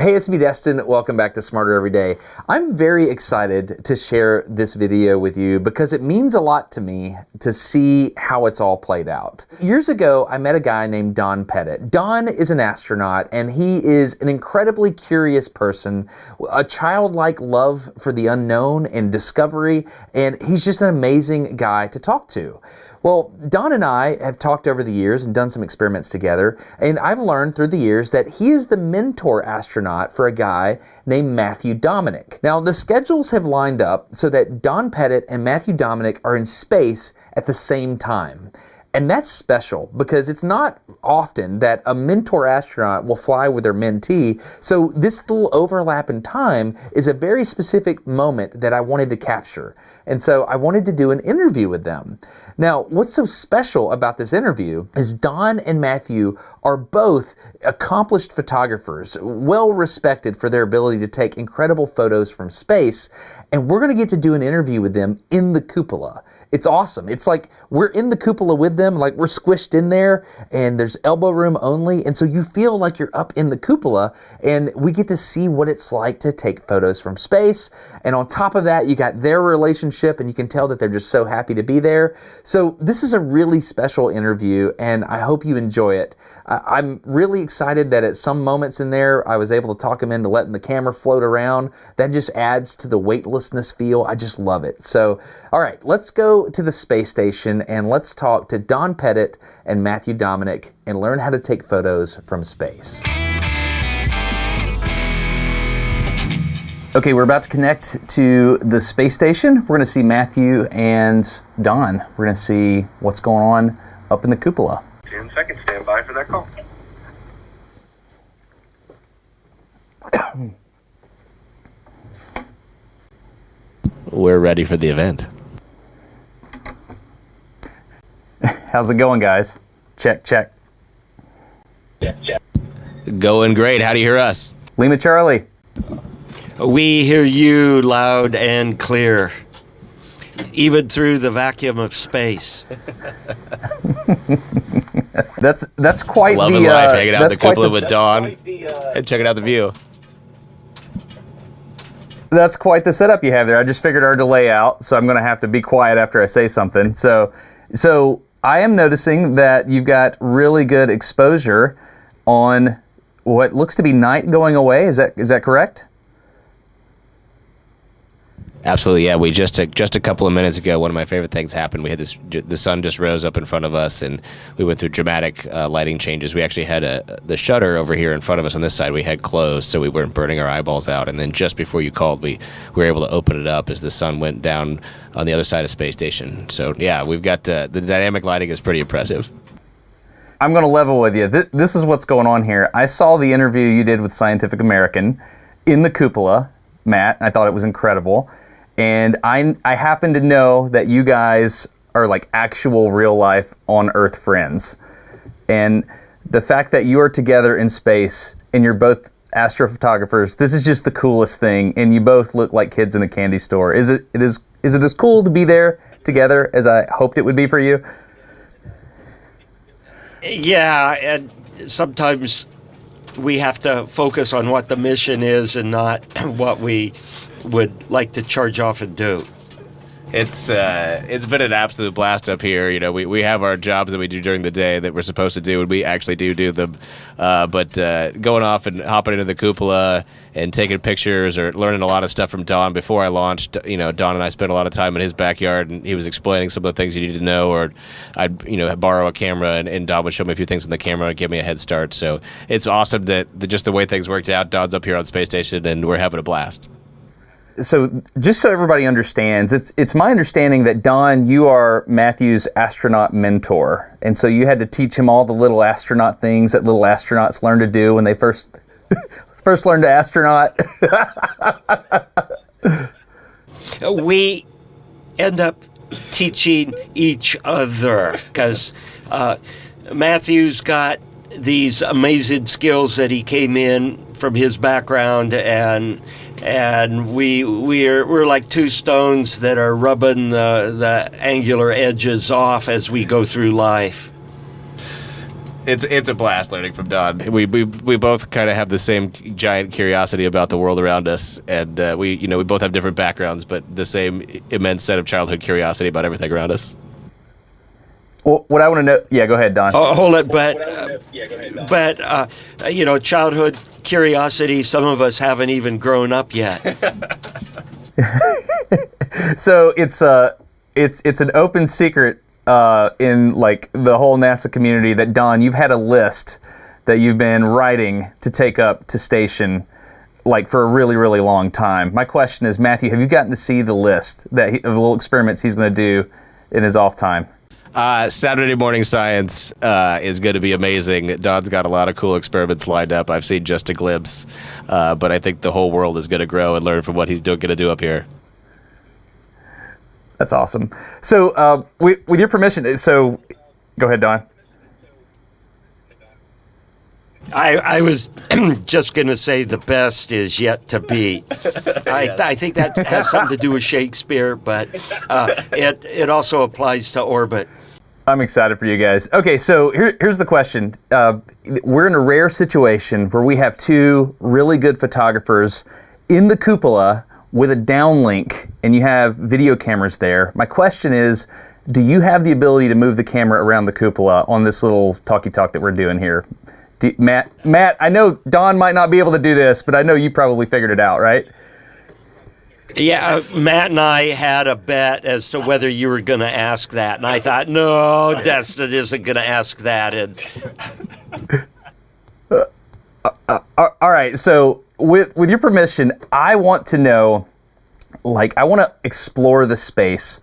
Hey, it's me, Destin. Welcome back to Smarter Every Day. I'm very excited to share this video with you because it means a lot to me to see how it's all played out. Years ago, I met a guy named Don Pettit. Don is an astronaut, and he is an incredibly curious person, a childlike love for the unknown and discovery, and he's just an amazing guy to talk to. Well, Don and I have talked over the years and done some experiments together, and I've learned through the years that he is the mentor astronaut for a guy named Matthew Dominic. Now, the schedules have lined up so that Don Pettit and Matthew Dominic are in space at the same time. And that's special because it's not often that a mentor astronaut will fly with their mentee. So this little overlap in time is a very specific moment that I wanted to capture. And so I wanted to do an interview with them. Now, what's so special about this interview is Don and Matthew are both accomplished photographers, well respected for their ability to take incredible photos from space. And we're going to get to do an interview with them in the cupola. It's awesome. It's like we're in the cupola with them, like we're squished in there, and there's elbow room only. And so you feel like you're up in the cupola, and we get to see what it's like to take photos from space. And on top of that, you got their relationship, and you can tell that they're just so happy to be there. So this is a really special interview, and I hope you enjoy it. I'm really excited that at some moments in there, I was able to talk him into letting the camera float around. That just adds to the weightlessness feel. I just love it. So, all right, let's go to the space station and let's talk to Don Pettit and Matthew Dominic and learn how to take photos from space. Okay, we're about to connect to the space station. We're going to see Matthew and Don. We're going to see what's going on up in the cupola. 10 seconds, stand by for that call. We're ready for the event. How's it going, guys? Check, check. Going great. How do you hear us? Lima Charlie. We hear you loud and clear, even through the vacuum of space. That's quite Loving the life, hanging out in that's the quite cupola with Dawn and checking out the view. That's quite the setup you have there. I just figured our delay out, so I'm going to have to be quiet after I say something. So I am noticing that you've got really good exposure on what looks to be night going away. Is that correct? Absolutely, yeah. We just a couple of minutes ago, one of my favorite things happened. We had the sun just rose up in front of us, and we went through dramatic lighting changes. We actually had the shutter over here in front of us on this side. We had closed, so we weren't burning our eyeballs out. And then just before you called, we were able to open it up as the sun went down on the other side of space station. So yeah, we've got the dynamic lighting is pretty impressive. I'm going to level with you. This is what's going on here. I saw the interview you did with Scientific American in the cupola, Matt. I thought it was incredible. And I happen to know that you guys are like actual real life on Earth friends. And the fact that you are together in space and you're both astrophotographers, this is just the coolest thing. And you both look like kids in a candy store. Is it as cool to be there together as I hoped it would be for you? Yeah, and sometimes we have to focus on what the mission is and not what we would like to charge off and do. It's been an absolute blast up here. You know, we have our jobs that we do during the day that we're supposed to do, and we actually do them. But going off and hopping into the cupola and taking pictures or learning a lot of stuff from Don before I launched. You know, Don and I spent a lot of time in his backyard, and he was explaining some of the things you need to know. Or I'd borrow a camera, and Don would show me a few things in the camera and give me a head start. So it's awesome that just the way things worked out. Don's up here on space station, and we're having a blast. So just so everybody understands, it's my understanding that Don, you are Matthew's astronaut mentor. And so you had to teach him all the little astronaut things that little astronauts learn to do when they first learn to astronaut. We end up teaching each other because Matthew's got these amazing skills that he came in from his background, and we're like two stones that are rubbing the angular edges off as we go through life. It's a blast learning from Don. We both kind of have the same giant curiosity about the world around us, and we both have different backgrounds, but the same immense set of childhood curiosity about everything around us. Well, what I want to know, yeah, go ahead, Don. Oh, hold it, but childhood curiosity. Some of us haven't even grown up yet. So it's an open secret in like the whole NASA community that, Don, you've had a list that you've been writing to take up to station like for a really, really long time. My question is, Matthew, have you gotten to see the list of little experiments he's going to do in his off time? Saturday morning science is going to be amazing. Don's got a lot of cool experiments lined up. I've seen just a glimpse, but I think the whole world is going to grow and learn from what he's going to do up here. That's awesome. So, with your permission, so go ahead, Don. I was just going to say the best is yet to be. I think that has something to do with Shakespeare, but it also applies to orbit. I'm excited for you guys. Okay, so here's the question. We're in a rare situation where we have two really good photographers in the cupola with a downlink, and you have video cameras there. My question is, do you have the ability to move the camera around the cupola on this little talkie talk that we're doing here? Matt, I know Don might not be able to do this, but I know you probably figured it out, right? Yeah, Matt and I had a bet as to whether you were going to ask that, and I thought, no, Destin isn't going to ask that. And all right, so with your permission, I want to know, I want to explore the space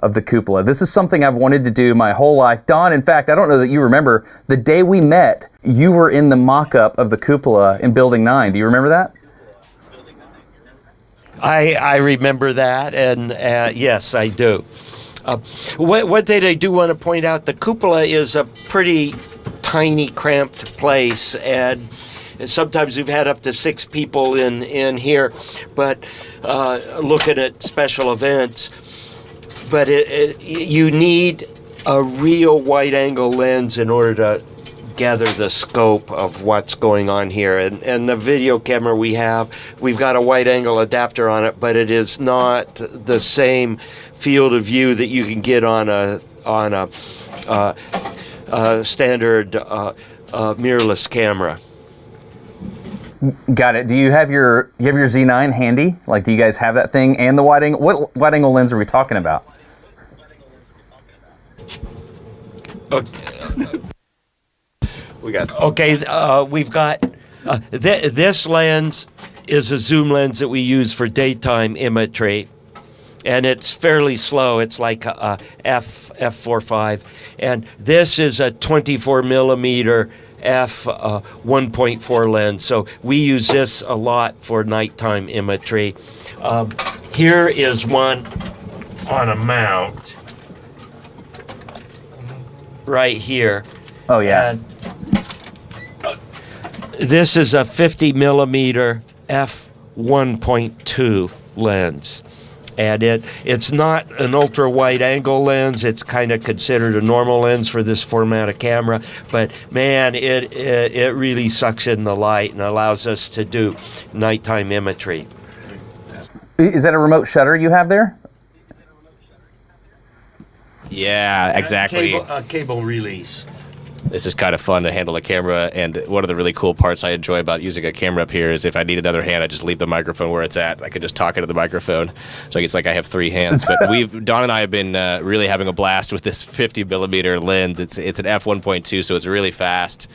of the cupola. This is something I've wanted to do my whole life. Don, in fact, I don't know that you remember, the day we met, you were in the mock-up of the cupola in Building 9. Do you remember that? I remember that, and yes, I do. One thing I do want to point out, the cupola is a pretty tiny, cramped place, and sometimes we've had up to 6 people in here, but looking at special events. But you need a real wide-angle lens in order to gather the scope of what's going on here. And the video camera we've got a wide-angle adapter on it, but it is not the same field of view that you can get on a standard mirrorless camera. Got it. Do you have your Z9 handy? Do you guys have that thing and the wide angle? What wide angle lens are we talking about? We've got this lens is a zoom lens that we use for daytime imagery, and it's fairly slow. It's like a f4.5, and this is a 24 millimeter f1.4 lens. So we use this a lot for nighttime imagery. Here is one on a mount right here. Oh yeah. And this is a 50 millimeter f1.2 lens. And it's not an ultra wide angle lens. It's kind of considered a normal lens for this format of camera. But man, it really sucks in the light and allows us to do nighttime imagery. Is that a remote shutter you have there? Yeah, exactly. Cable release. This is kind of fun to handle a camera, and one of the really cool parts I enjoy about using a camera up here is if I need another hand, I just leave the microphone where it's at. I can just talk into the microphone, so it's like I have 3 hands. But Don and I have been really having a blast with this 50 millimeter lens. It's an f1.2, so it's really fast.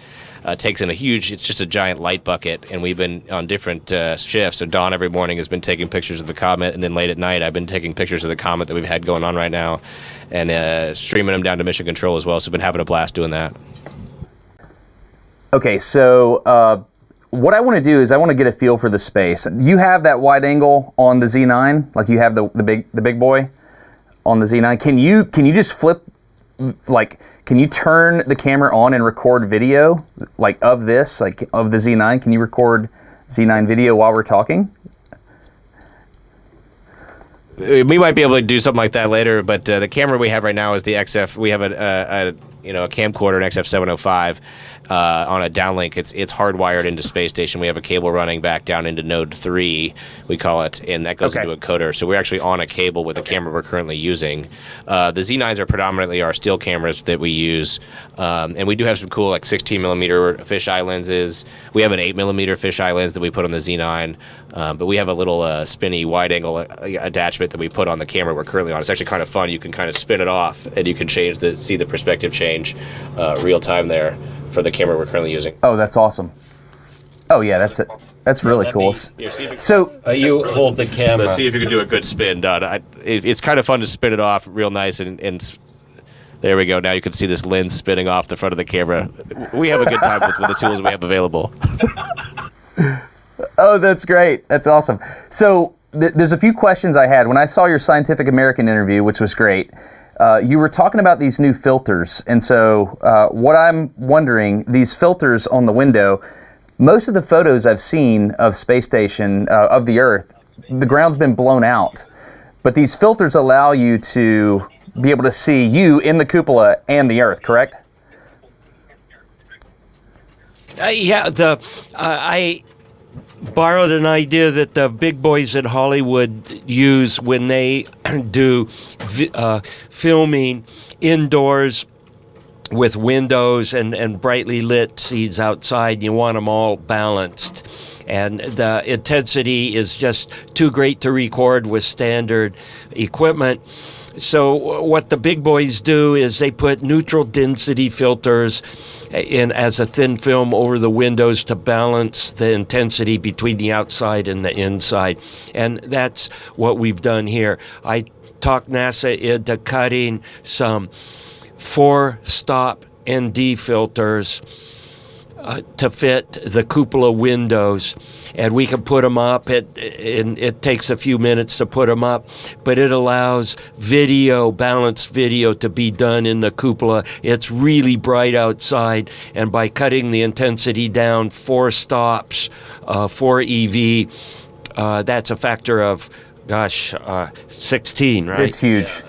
Takes in it's just a giant light bucket, and we've been on different shifts. So Don every morning has been taking pictures of the comet, and then late at night I've been taking pictures of the comet that we've had going on right now, and streaming them down to Mission Control as well. So I've been having a blast doing that. Okay, so what I want to do is I want to get a feel for the space. You have that wide angle on the Z9, like you have the big boy on the Z9. Can you just flip, can you turn the camera on and record video of this, of the Z9? Can you record Z9 video while we're talking? We might be able to do something like that later, but the camera we have right now is the XF. We have a a camcorder, an XF705, on a downlink. It's hardwired into space station. We have a cable running back down into node 3, we call it, and that goes into a coder. So we're actually on a cable with the camera we're currently using. The Z9s are predominantly our still cameras that we use, and we do have some cool 16 millimeter fisheye lenses. We have an 8 millimeter fisheye lens that we put on the Z9, but we have a little spinny wide angle attachment that we put on the camera we're currently on. It's actually kind of fun. You can kind of spin it off, and you can see the perspective change real time there for the camera we're currently using. Oh, that's awesome. Oh yeah, that's it. That's really cool. So you hold the camera. Let's see if you can do a good spin, Don. It's kind of fun to spin it off real nice, and there we go. Now you can see this lens spinning off the front of the camera. We have a good time with the tools we have available. Oh, that's great. That's awesome. So there's a few questions I had when I saw your Scientific American interview, which was great. You were talking about these new filters, and so what I'm wondering, these filters on the window, most of the photos I've seen of space station, of the Earth, the ground's been blown out, but these filters allow you to be able to see you in the cupola and the Earth, correct? I borrowed an idea that the big boys at Hollywood use when they do filming indoors with windows and brightly lit scenes outside. You want them all balanced. And the intensity is just too great to record with standard equipment. So what the big boys do is they put neutral density filters in as a thin film over the windows to balance the intensity between the outside and the inside. And that's what we've done here. I talked NASA into cutting some 4-stop ND filters to fit the cupola windows, and we can put them up. It takes a few minutes to put them up, but it allows balanced video to be done in the cupola. It's really bright outside, and by cutting the intensity down 4 stops, 4 EV, that's a factor of, 16, right? It's huge.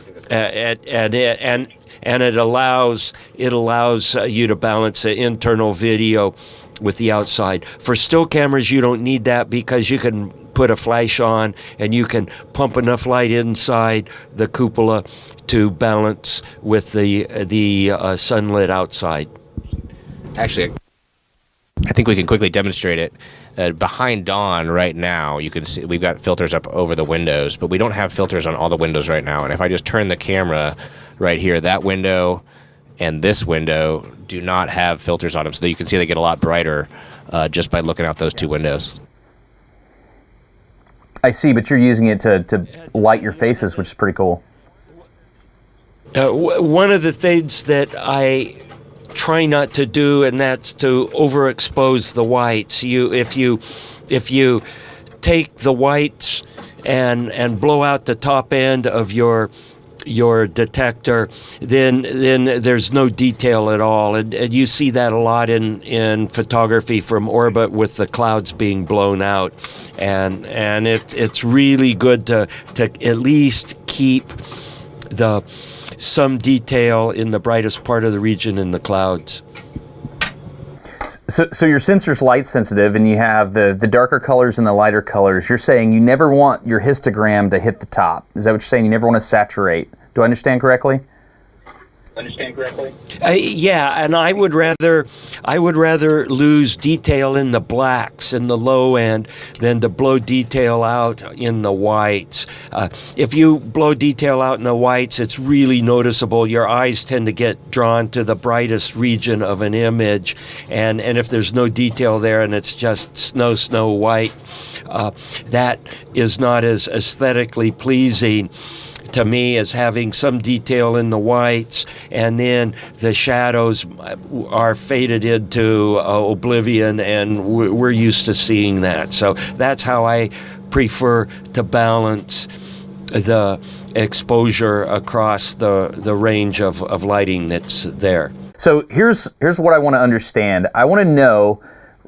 And it allows you to balance the internal video with the outside. For still cameras, you don't need that because you can put a flash on and you can pump enough light inside the cupola to balance with the sunlit outside. Actually, I think we can quickly demonstrate it. Behind Dawn right now, you can see we've got filters up over the windows, but we don't have filters on all the windows right now. And if I just turn the camera right here, that window and this window do not have filters on them. So you can see they get a lot brighter just by looking out those 2 windows. I see, but you're using it to light your faces, which is pretty cool. One of the things that I try not to do, and that's to overexpose the whites. If you take the whites and blow out the top end of your detector, then there's no detail at all, and you see that a lot in photography from orbit with the clouds being blown out, and it's really good to at least keep some detail in the brightest part of the region in the clouds. So your sensor's light sensitive, and you have the darker colors and the lighter colors. You're saying you never want your histogram to hit the top. Is that what you're saying? You never want to saturate. Do I understand correctly? Yeah, and I would rather lose detail in the blacks in the low end than to blow detail out in the whites. If you blow detail out in the whites, it's really noticeable. Your eyes tend to get drawn to the brightest region of an image, and if there's no detail there and it's just snow white, that is not as aesthetically pleasing to me as having some detail in the whites, and then the shadows are faded into oblivion, and we're used to seeing that. So that's how I prefer to balance the exposure across the range of lighting that's there. So here's what I want to understand. I want to know,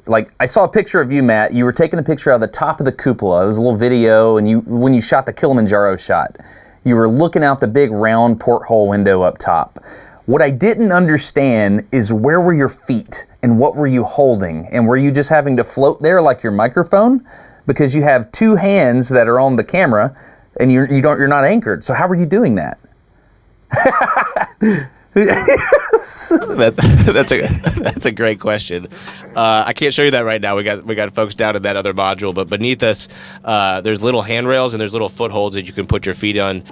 like, I saw a picture of you, Matt. You were taking a picture of the top of the cupola. It was a little video, and when you shot the Kilimanjaro shot, you were looking out the big round porthole window up top. What I didn't understand is where were your feet and what were you holding? And were you just having to float there like your microphone? Because you have two hands that are on the camera and you're not anchored. So how were you doing that? That's a great question. I can't show you that right now. We got folks down in that other module, but beneath us, there's little handrails and there's little footholds that you can put your feet on.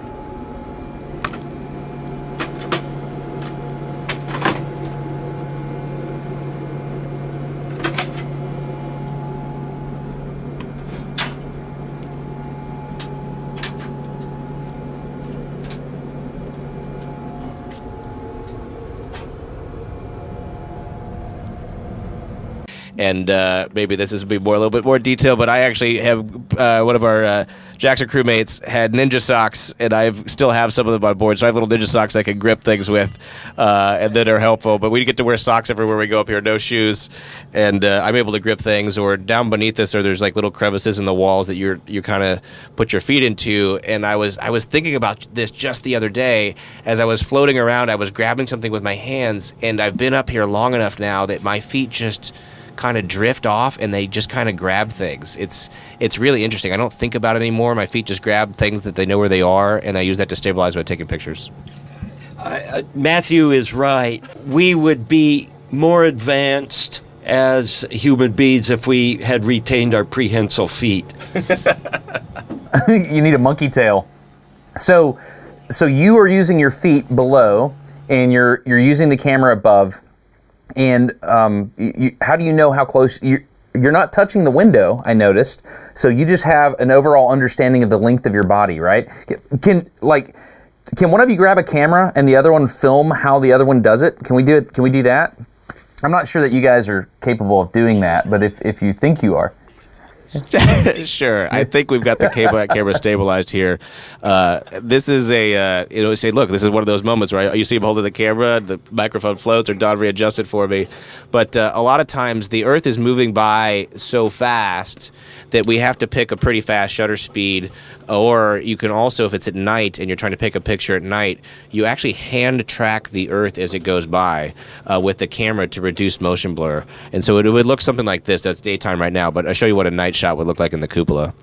And maybe this is be a little bit more detail, but I actually have one of our Jackson crewmates had ninja socks, and I still have some of them on board. So I have little ninja socks I can grip things with, and that are helpful. But we get to wear socks everywhere we go up here, no shoes, and I'm able to grip things. Or down beneath us, or there's like little crevices in the walls that you kind of put your feet into. And I was thinking about this just the other day as I was floating around. I was grabbing something with my hands, and I've been up here long enough now that my feet just kind of drift off and they just kind of grab things. It's really interesting. I don't think about it anymore. My feet just grab things that they know where they are, and I use that to stabilize by taking pictures. Matthew is right. We would be more advanced as human beings if we had retained our prehensile feet. You need a monkey tail. So you are using your feet below, and you're using the camera above. And how do you know how close you're not touching the window? I noticed. So you just have an overall understanding of the length of your body, right? Can one of you grab a camera and the other one film how the other one does it? Can we do it? Can we do that? I'm not sure that you guys are capable of doing that, but if you think you are. Sure. I think we've got the camera stabilized here. This is say, look, this is one of those moments where you see him holding the camera, the microphone floats, or Don readjusted for me. But a lot of times the Earth is moving by so fast that we have to pick a pretty fast shutter speed. Or you can also, if it's at night and you're trying to take a picture at night, you actually hand track the Earth as it goes by with the camera to reduce motion blur. And so it would look something like this. That's daytime right now, but I'll show you what a night shot would look like in the cupola.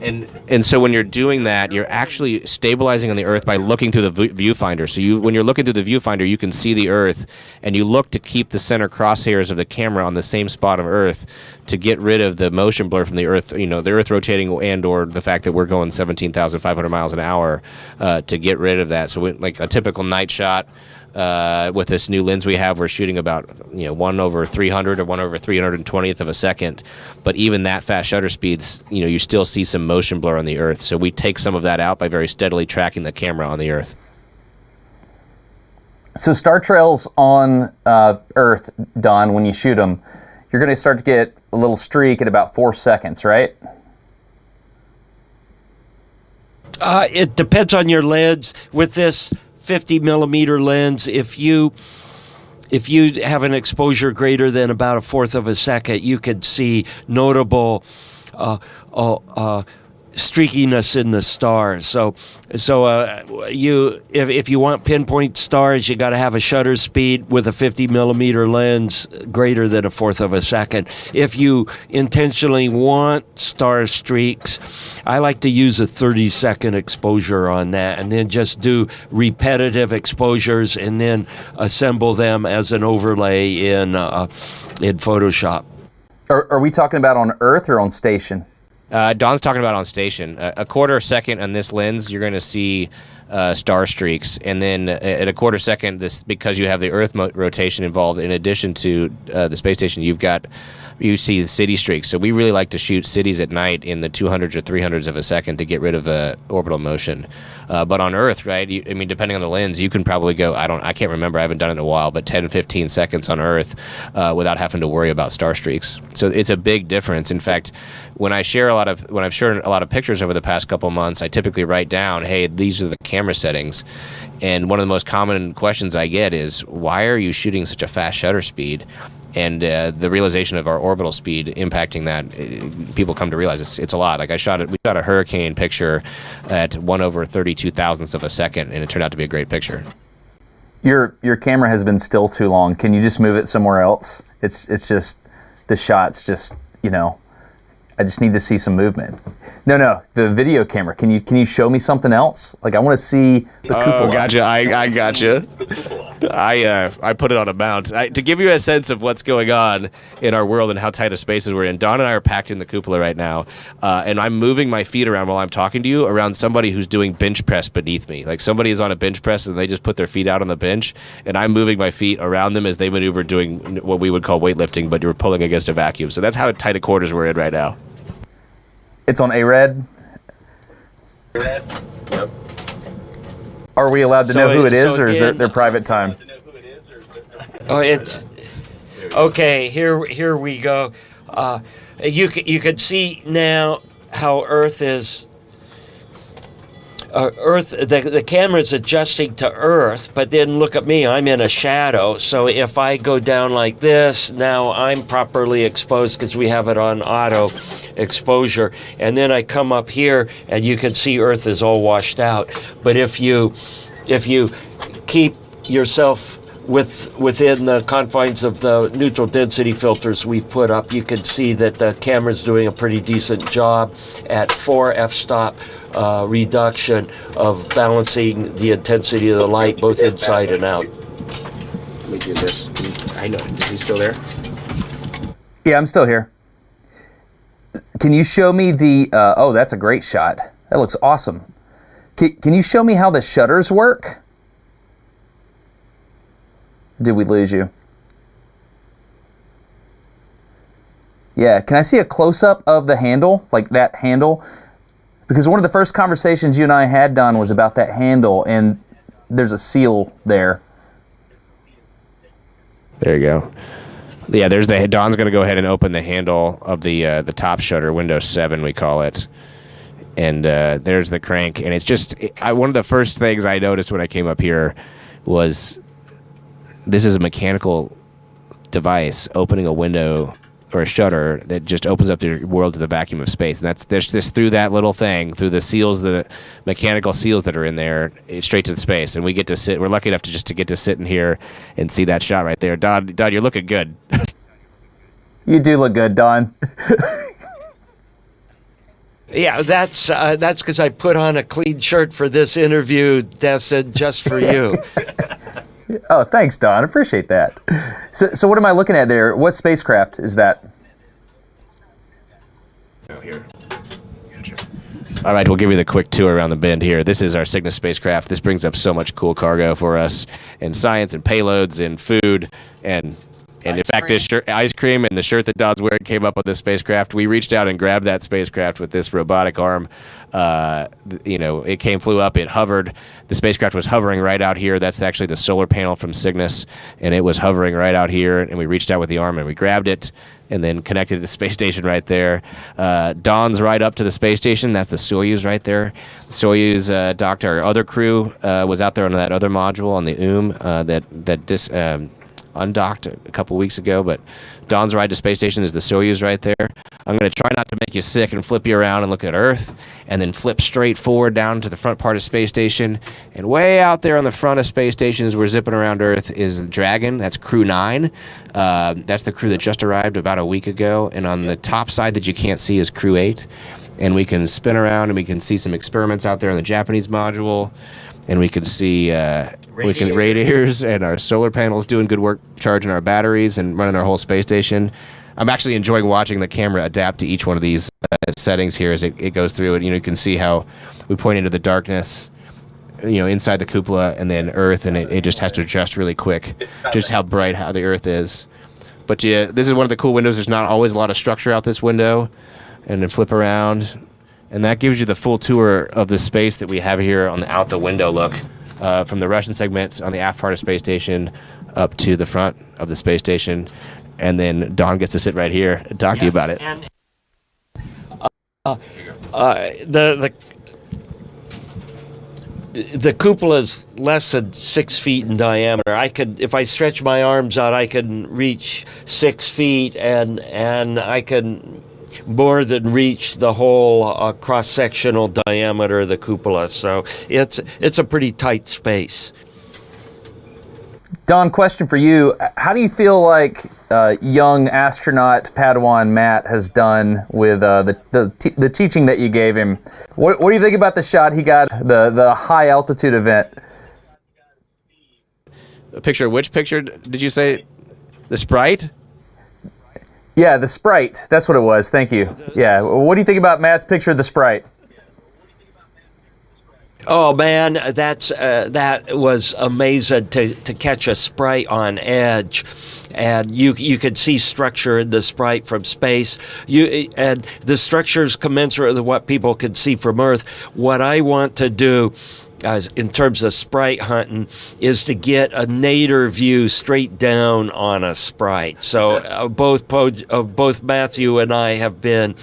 And so when you're doing that, you're actually stabilizing on the Earth by looking through the viewfinder. So when you're looking through the viewfinder, you can see the Earth, and you look to keep the center crosshairs of the camera on the same spot of Earth to get rid of the motion blur from the Earth, the Earth rotating and or the fact that we're going 17,500 miles an hour to get rid of that. So like a typical night shot, with this new lens we have, we're shooting about 1/300 or 1/320th of a second. But even that fast shutter speeds, you still see some motion blur on the Earth. So we take some of that out by very steadily tracking the camera on the Earth. So star trails on Earth, Don, when you shoot them, you're going to start to get a little streak at about 4 seconds, right? It depends on your lens. With this 50 millimeter lens, if you have an exposure greater than about 1/4 of a second, you could see notable streakiness in the stars. So if you want pinpoint stars, you got to have a shutter speed with a 50 millimeter lens greater than 1/4 of a second. If you intentionally want star streaks, I like to use a 30-second exposure on that, and then just do repetitive exposures, and then assemble them as an overlay in Photoshop. Are we talking about on Earth or on station? Don's talking about on station. A 1/4 second on this lens, you're going to see star streaks, and then at a 1/4 second, because you have the Earth rotation involved, in addition to the space station, you see city streaks. So we really like to shoot cities at night in the 200s or 300s of a second to get rid of orbital motion. But on Earth, right? Depending on the lens, you can probably go. I can't remember. I haven't done it in a while, but 10, 15 seconds on Earth without having to worry about star streaks. So it's a big difference. In fact, when I've shared a lot of pictures over the past couple months, I typically write down, hey, these are the camera camera settings. And one of the most common questions I get is, why are you shooting such a fast shutter speed? And the realization of our orbital speed impacting that, people come to realize it's a lot. Like we shot a hurricane picture at 1/32 thousandths of a second, and it turned out to be a great picture. Your camera has been still too long. Can you just move it somewhere else? It's just, the shot's just, I just need to see some movement. No, the video camera. Can you show me something else? Like, I want to see the cupola. Oh, gotcha. I gotcha. I put it on a mount to give you a sense of what's going on in our world and how tight of spaces we're in. Don and I are packed in the cupola right now, and I'm moving my feet around while I'm talking to you around somebody who's doing bench press beneath me. Like, somebody is on a bench press and they just put their feet out on the bench, and I'm moving my feet around them as they maneuver, doing what we would call weightlifting, but you're pulling against a vacuum. So that's how tight of quarters we're in right now. It's on ARED? Yep. Are we allowed to know who it is, or is again, their private time? Oh, it's okay. Here we go. You could see now how Earth is. The camera's adjusting to Earth, but then look at me. I'm in a shadow. So if I go down like this, now I'm properly exposed because we have it on auto exposure. And then I come up here, and you can see Earth is all washed out. But if you keep yourself within the confines of the neutral density filters we've put up, you can see that the camera's doing a pretty decent job at 4 f-stop reduction of balancing the intensity of the light both inside and out. Let me do this. I know. Is he still there? Yeah, I'm still here. Can you show me the... oh, that's a great shot. That looks awesome. Can you show me how the shutters work? Did we lose you? Yeah, can I see a close-up of the handle? Like that handle? Because one of the first conversations you and I had, Don, was about that handle, and there's a seal there. There you go. Yeah, there's Don's going to go ahead and open the handle of the top shutter, Windows 7 we call it. And there's the crank, and it's just... one of the first things I noticed when I came up here was... this is a mechanical device opening a window or a shutter that just opens up the world to the vacuum of space. And there's just through that little thing, through the seals, the mechanical seals that are in there, straight to the space. And we get to sit. We're lucky enough to get to sit in here and see that shot right there. Don, you're looking good. You do look good, Don. Yeah, that's because I put on a clean shirt for this interview, Destin, just for you. Oh, thanks, Don. Appreciate that. So what am I looking at there? What spacecraft is that? Oh, here. Gotcha. All right, we'll give you the quick tour around the bend here. This is our Cygnus spacecraft. This brings up so much cool cargo for us, and science, and payloads, and food, and in fact, this shirt, ice cream, and the shirt that Don's wearing came up with this spacecraft. We reached out and grabbed that spacecraft with this robotic arm. It flew up, it hovered. The spacecraft was hovering right out here. That's actually the solar panel from Cygnus, and it was hovering right out here. And we reached out with the arm and we grabbed it, and then connected to the space station right there. Don's right up to the space station. That's the Soyuz right there. The Soyuz docked. Our other crew was out there on that other module on the undocked a couple weeks ago, but Don's ride to space station is the Soyuz right there. I'm going to try not to make you sick and flip you around and look at Earth, and then flip straight forward down to the front part of space station. And way out there on the front of space station as we're zipping around Earth is the Dragon. That's Crew 9. That's the crew that just arrived about a week ago. And on the top side that you can't see is Crew 8. And we can spin around and we can see some experiments out there on the Japanese module. And we can see radiators and our solar panels doing good work charging our batteries and running our whole space station. I'm actually enjoying watching the camera adapt to each one of these settings here as it goes through it. You can see how we point into the darkness, inside the cupola, and then Earth, and it just has to adjust really quick, just how bright how the Earth is. But yeah, this is one of the cool windows. There's not always a lot of structure out this window, and then flip around, and that gives you the full tour of the space that we have here on the out the window look. From the Russian segment on the aft part of space station up to the front of the space station, and then Don gets to sit right here and talk to you about it. And the cupola is less than 6 feet in diameter. I could, if I stretch my arms out, I can reach 6 feet, and I can more than reach the whole cross-sectional diameter of the cupola. So it's a pretty tight space. Don, question for you. How do you feel like young astronaut Padawan Matt has done with the teaching that you gave him? What do you think about the shot he got, the high altitude event? A picture, which picture did you say? The Sprite? Yeah, the Sprite. That's what it was. Thank you. Yeah. What do you think about Matt's picture of the Sprite? Oh man, that was amazing to catch a Sprite on edge, and you could see structure in the Sprite from space. And the structure is commensurate with what people can see from Earth. What I want to do, in terms of Sprite hunting, is to get a nadir view straight down on a Sprite. So both Matthew and I have been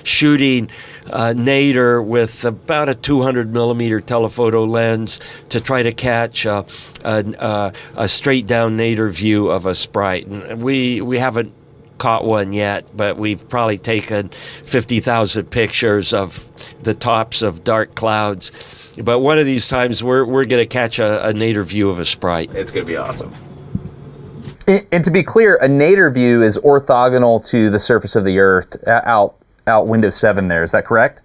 shooting nadir with about a 200 millimeter telephoto lens to try to catch a straight down nadir view of a Sprite. And we haven't caught one yet, but we've probably taken 50,000 pictures of the tops of dark clouds. But one of these times we're going to catch a nadir view of a Sprite. It's going to be awesome. And to be clear, a nadir view is orthogonal to the surface of the Earth out window 7 there. Is that correct?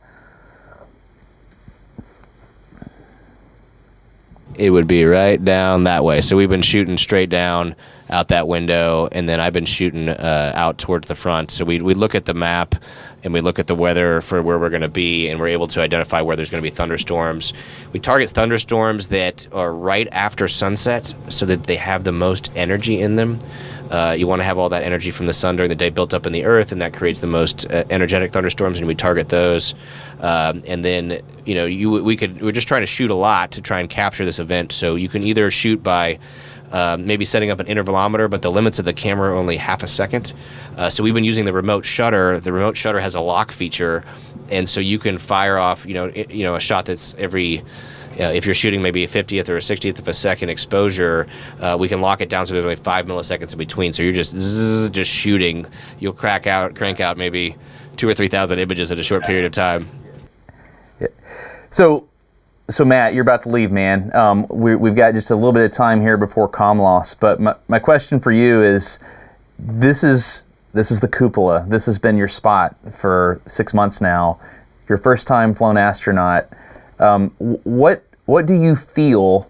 It would be right down that way. So we've been shooting straight down out that window, and then I've been shooting out towards the front. So we look at the map, and we look at the weather for where we're going to be, and we're able to identify where there's going to be thunderstorms. We target thunderstorms that are right after sunset so that they have the most energy in them. You want to have all that energy from the sun during the day built up in the earth, and that creates the most energetic thunderstorms, and we target those. And then, we're just trying to shoot a lot to try and capture this event. So you can either shoot by maybe setting up an intervalometer, but the limits of the camera are only half a second. So we've been using the remote shutter. The remote shutter has a lock feature, and so you can fire off, a shot that's every. If you're shooting maybe a 50th or a 60th of a second exposure, we can lock it down so there's only 5 milliseconds in between. So you're just shooting. You'll crank out maybe 2,000 or 3,000 images in a short period of time. Yeah. So Matt, you're about to leave, man. We've got just a little bit of time here before comm loss. But my question for you is, this is the Cupola. This has been your spot for 6 months now. Your first time flown astronaut. What do you feel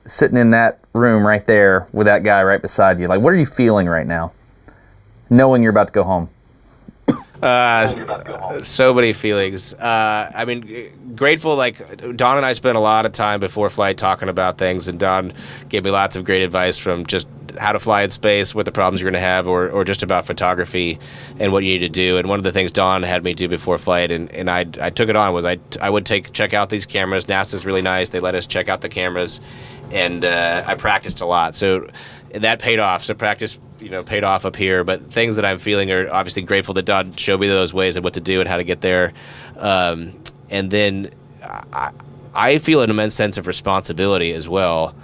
sitting in that room right there with that guy right beside you? Like, what are you feeling right now, knowing you're about to go home? So many feelings. Grateful. Like, Don and I spent a lot of time before flight talking about things, and Don gave me lots of great advice from just how to fly in space, what the problems you're going to have, or just about photography and what you need to do. And one of the things Don had me do before flight, and I took it on, was I would check out these cameras. NASA's really nice. They let us check out the cameras, and I practiced a lot. So that paid off. So practice, paid off up here. But things that I'm feeling are obviously grateful that Don showed me those ways of what to do and how to get there. And then I feel an immense sense of responsibility as well.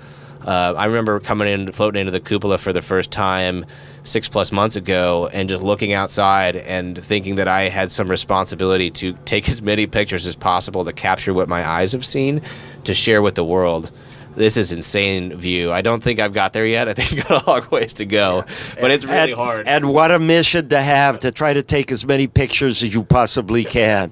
I remember floating into the cupola for the first time 6+ months ago, and just looking outside and thinking that I had some responsibility to take as many pictures as possible to capture what my eyes have seen, to share with the world. This is insane view. I don't think I've got there yet. I think I've got a long ways to go, but it's really hard. And what a mission to have, to try to take as many pictures as you possibly can.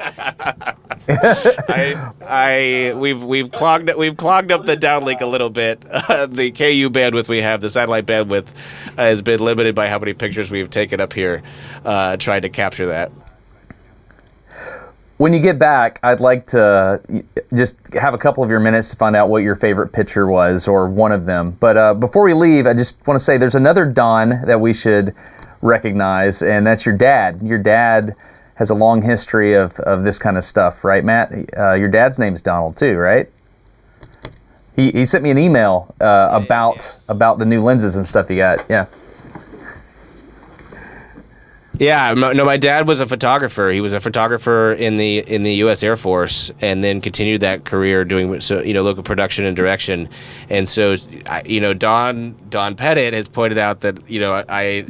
We've clogged up the downlink a little bit. The KU bandwidth we have, the satellite bandwidth, has been limited by how many pictures we've taken up here, trying to capture that. When you get back, I'd like to just have a couple of your minutes to find out what your favorite picture was, or one of them. But before we leave, I just want to say there's another Don that we should recognize, and that's your dad. Your dad has a long history of this kind of stuff, right, Matt? Your dad's name's Donald too, right? He sent me an email about the new lenses and stuff you got. Yeah. Yeah, no, my dad was a photographer. He was a photographer in the U.S. Air Force, and then continued that career doing local production and direction. And so, Don Pettit has pointed out that I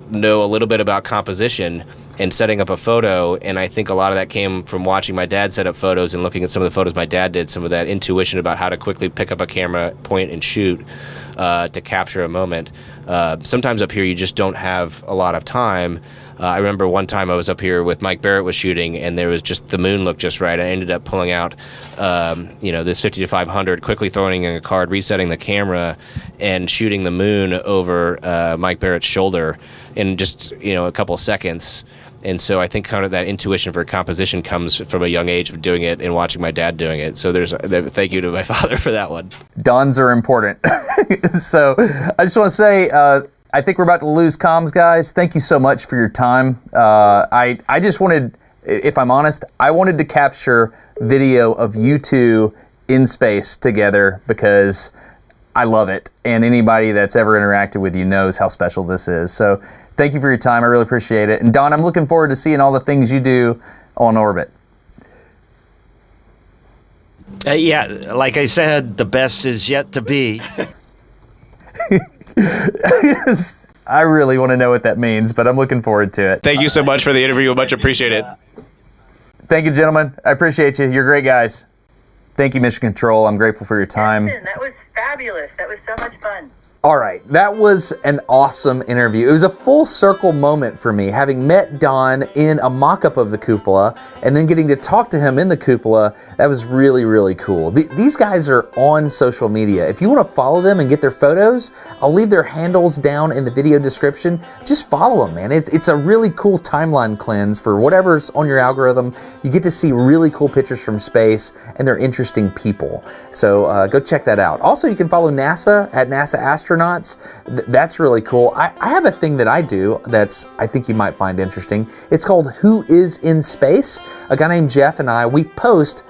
know a little bit about composition and setting up a photo, and I think a lot of that came from watching my dad set up photos and looking at some of the photos my dad did, some of that intuition about how to quickly pick up a camera, point, and shoot to capture a moment. Sometimes up here you just don't have a lot of time. I remember one time I was up here with Mike Barrett was shooting, and there was just the moon looked just right. I ended up pulling out, this 50 to 500, quickly throwing in a card, resetting the camera, and shooting the moon over Mike Barrett's shoulder in just a couple of seconds. And so I think kind of that intuition for composition comes from a young age of doing it and watching my dad doing it. So thank you to my father for that one. Dons are important. So I just want to say, I think we're about to lose comms, guys. Thank you so much for your time. I just wanted, if I'm honest, I wanted to capture video of you two in space together because I love it. And anybody that's ever interacted with you knows how special this is. So thank you for your time. I really appreciate it. And Don, I'm looking forward to seeing all the things you do on orbit. Yeah, like I said, the best is yet to be. I really want to know what that means, but I'm looking forward to it. Thank you so much for the interview. Much appreciate it. Thank you, gentlemen. I appreciate you. You're great guys. Thank you, Mission Control. I'm grateful for your time. Justin, that was fabulous. That was so much fun. All right, that was an awesome interview. It was a full circle moment for me, having met Don in a mock-up of the Cupola and then getting to talk to him in the Cupola. That was really, really cool. These guys are on social media. If you want to follow them and get their photos, I'll leave their handles down in the video description. Just follow them, man. It's a really cool timeline cleanse for whatever's on your algorithm. You get to see really cool pictures from space, and they're interesting people. So go check that out. Also, you can follow NASA at NASA Astronauts. That's really cool. I have a thing that I do that's I think you might find interesting. It's called Who Is in Space? A guy named Jeff and we post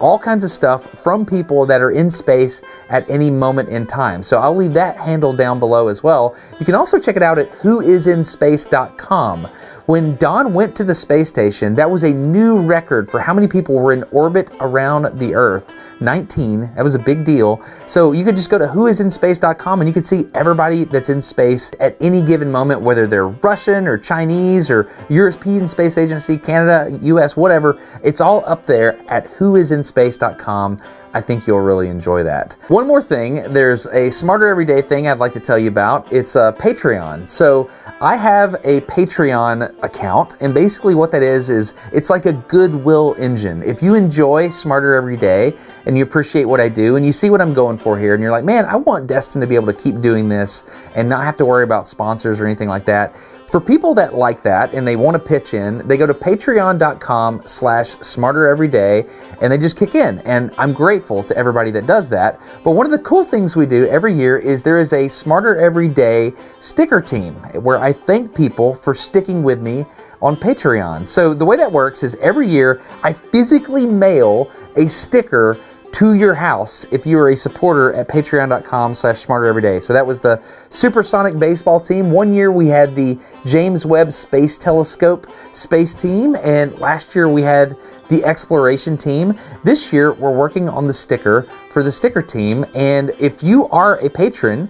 all kinds of stuff from people that are in space at any moment in time. So I'll leave that handle down below as well. You can also check it out at whoisinspace.com. When Don went to the space station, that was a new record for how many people were in orbit around the Earth. 19. That was a big deal. So you could just go to whoisinspace.com and you can see everybody that's in space at any given moment, whether they're Russian or Chinese or European Space Agency, Canada, US, whatever. It's all up there at whoisinspace.com. I think you'll really enjoy that. One more thing, there's a Smarter Everyday thing I'd like to tell you about. It's a Patreon. So I have a Patreon account, and basically what that is it's like a goodwill engine. If you enjoy Smarter Every Day and you appreciate what I do and you see what I'm going for here and you're like, man, I want Destin to be able to keep doing this and not have to worry about sponsors or anything like that. For people that like that and they want to pitch in, they go to patreon.com/smartereveryday and they just kick in. And I'm grateful to everybody that does that. But one of the cool things we do every year is there is a Smarter Everyday sticker team where I thank people for sticking with me on Patreon. So the way that works is every year I physically mail a sticker to your house if you are a supporter at patreon.com/smartereveryday. So that was the Supersonic Baseball team. One year we had the James Webb Space Telescope space team, and last year we had the exploration team. This year we're working on the sticker for the sticker team, and if you are a patron,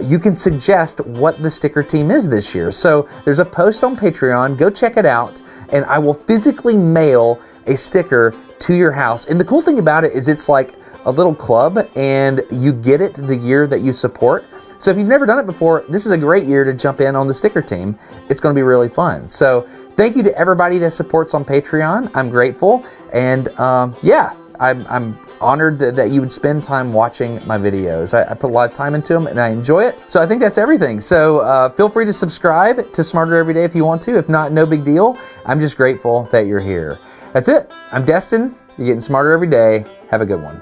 you can suggest what the sticker team is this year. So there's a post on Patreon, go check it out, and I will physically mail a sticker to your house. And the cool thing about it is it's like a little club and you get it the year that you support. So if you've never done it before, this is a great year to jump in on the sticker team. It's going to be really fun. So thank you to everybody that supports on Patreon. I'm grateful. And I'm honored that you would spend time watching my videos. I put a lot of time into them and I enjoy it. So I think that's everything. So feel free to subscribe to Smarter Every Day if you want to. If not, no big deal. I'm just grateful that you're here. That's it. I'm Destin. You're getting smarter every day. Have a good one.